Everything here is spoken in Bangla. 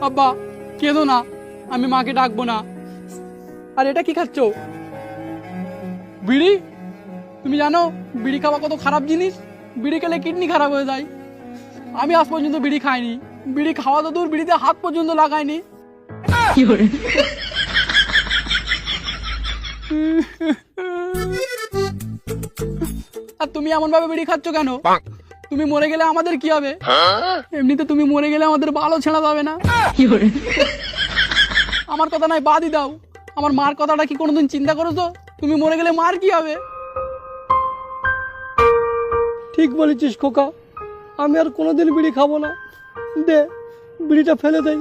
আব্বা কেঁদো না, আমি মাকে ডাকবো না। আর এটা কি খাচ্ছো? বিড়ি? তুমি জানো বিড়ি খাওয়া কত খারাপ জিনিস? বিড়ি খেলে কিডনি খারাপ হয়ে যায়। আমি আজ পর্যন্ত বিড়ি খাইনি, বিড়ি খাওয়া তো দূর, বিড়িতে হাত পর্যন্ত লাগাইনি। আর তুমি এমন ভাবে বিড়ি খাচ্ছ কেন? তুমি মরে গেলে আমাদের কি হবে? এমনিতে তুমি মরে গেলে আমাদের ভালো ছেড়া যাবে না। আমার কথা নাই, বাদই দাও। আমার মার কথাটা কি কোনোদিন চিন্তা করেছো? তুমি মরে গেলে মার কি হবে? ঠিক বলেছিস খোকা, আমি আর কোনোদিন বিড়ি খাবো না। দে বিড়িটা ফেলে দেই।